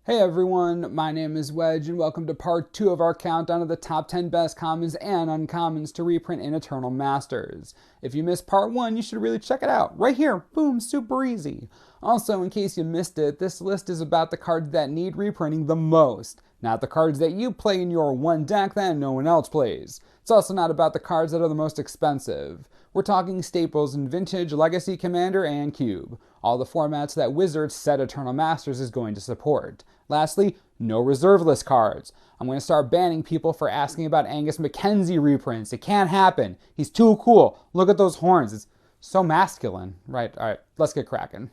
Hey everyone, my name is Wedge and welcome to part 2 of our countdown of the top 10 best commons and uncommons to reprint in Eternal Masters. If you missed part 1, you should really check it out. Right here, boom, super easy. Also, in case you missed it, this list is about the cards that need reprinting the most, not the cards that you play in your one deck that no one else plays. It's also not about the cards that are the most expensive. We're talking staples in Vintage, Legacy, Commander, and Cube. All the formats that Wizards said Eternal Masters is going to support. Lastly, no reserve list cards. I'm going to start banning people for asking about Angus Mackenzie reprints. It can't happen. He's too cool. Look at those horns. It's so masculine. Right, alright, let's get cracking.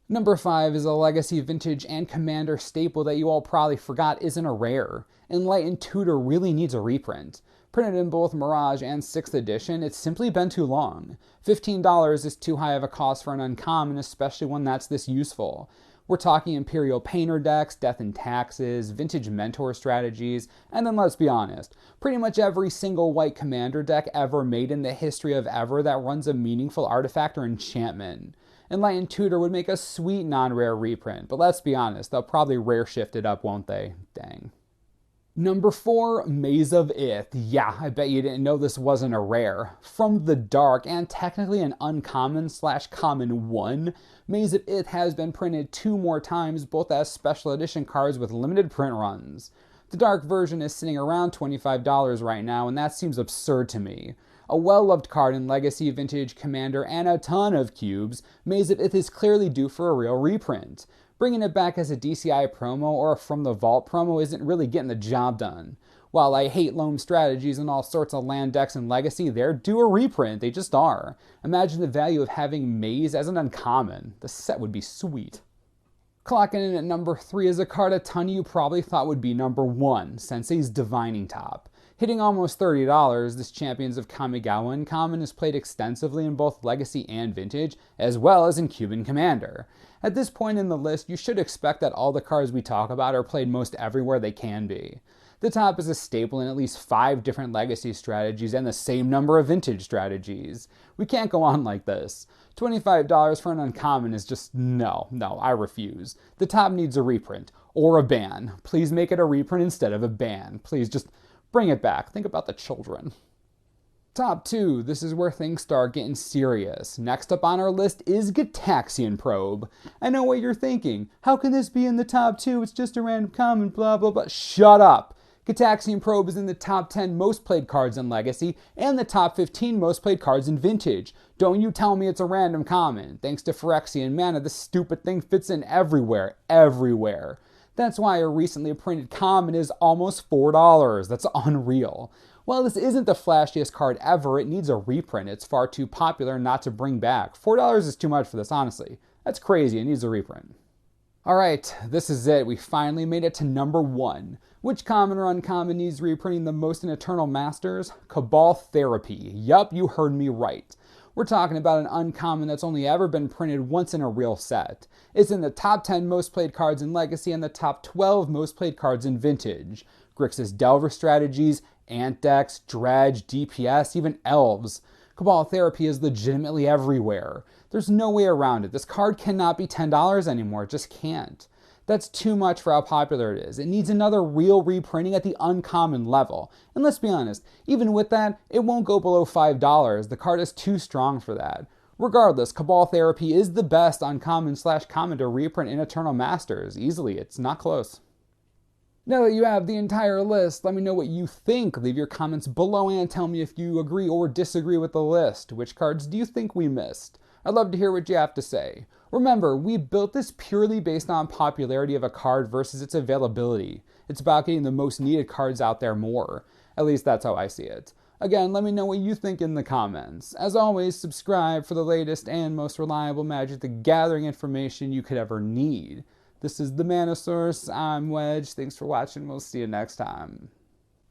Number 5 is a Legacy, Vintage, and Commander staple that you all probably forgot isn't a rare. Enlightened Tutor really needs a reprint. Printed in both Mirage and 6th edition, it's simply been too long. $15 is too high of a cost for an uncommon, especially one that's this useful. We're talking Imperial Painter decks, Death and Taxes, Vintage Mentor strategies, and then let's be honest, pretty much every single white commander deck ever made in the history of ever that runs a meaningful artifact or enchantment. Enlightened Tutor would make a sweet non-rare reprint, but let's be honest, they'll probably rare shift it up, won't they? Dang. Number 4, Maze of Ith. Yeah, I bet you didn't know this wasn't a rare. From the Dark, and technically an uncommon/common one, Maze of Ith has been printed 2 more times, both as special edition cards with limited print runs. The Dark version is sitting around $25 right now, and that seems absurd to me. A well-loved card in Legacy, Vintage, Commander, and a ton of cubes, Maze of Ith is clearly due for a real reprint. Bringing it back as a DCI promo or a From the Vault promo isn't really getting the job done. While I hate loam strategies and all sorts of land decks in Legacy, they're due a reprint, they just are. Imagine the value of having Maze as an uncommon. The set would be sweet. Clocking in at number 3 is a card a ton of you probably thought would be number 1, Sensei's Divining Top. Hitting almost $30, this Champions of Kamogawa uncommon is played extensively in both Legacy and Vintage, as well as in Cube and Commander. At this point in the list, you should expect that all the cards we talk about are played most everywhere they can be. The top is a staple in at least 5 different Legacy strategies and the same number of Vintage strategies. We can't go on like this. $25 for an uncommon is just no, I refuse. The top needs a reprint, or a ban. Please make it a reprint instead of a ban. Please just bring it back. Think about the children. Top 2, this is where things start getting serious. Next up on our list is Axion Probe. I know what you're thinking. How can this be in the top 2? It's just a random common, blah blah blah. Shut up! Axion Probe is in the top 10 most played cards in Legacy and the top 15 most played cards in Vintage. Don't you tell me it's a random common. Thanks to Phyrexian mana, this stupid thing fits in everywhere. Everywhere. That's why a recently printed common is almost $4. That's unreal. While this isn't the flashiest card ever, it needs a reprint. It's far too popular not to bring back. $4 is too much for this, honestly. That's crazy. It needs a reprint. Alright, this is it. We finally made it to number 1. Which common or uncommon needs reprinting the most in Eternal Masters? Cabal Therapy. Yup, you heard me right. We're talking about an uncommon that's only ever been printed once in a real set. It's in the top 10 most played cards in Legacy and the top 12 most played cards in Vintage. Grixis Delver strategies, Ant decks, Dredge, DPS, even Elves. Cabal Therapy is legitimately everywhere. There's no way around it. This card cannot be $10 anymore. It just can't. That's too much for how popular it is. It needs another real reprinting at the uncommon level. And let's be honest, even with that, it won't go below $5. The card is too strong for that. Regardless, Cabal Therapy is the best uncommon/common to reprint in Eternal Masters. Easily, it's not close. Now that you have the entire list, let me know what you think. Leave your comments below and tell me if you agree or disagree with the list. Which cards do you think we missed? I'd love to hear what you have to say. Remember, we built this purely based on popularity of a card versus its availability. It's about getting the most needed cards out there more. At least that's how I see it. Again, let me know what you think in the comments. As always, subscribe for the latest and most reliable Magic the Gathering information you could ever need. This is the Mana Source. I'm Wedge. Thanks for watching. We'll see you next time.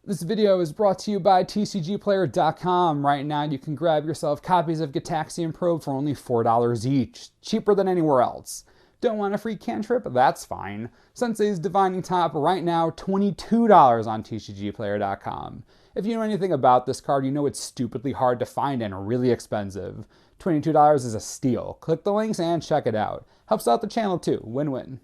This video is brought to you by TCGplayer.com. Right now, you can grab yourself copies of Axion Probe for only $4 each. Cheaper than anywhere else. Don't want a free cantrip? That's fine. Sensei's Divining Top right now, $22 on TCGplayer.com. If you know anything about this card, you know it's stupidly hard to find and really expensive. $22 is a steal. Click the links and check it out. Helps out the channel too. Win-win.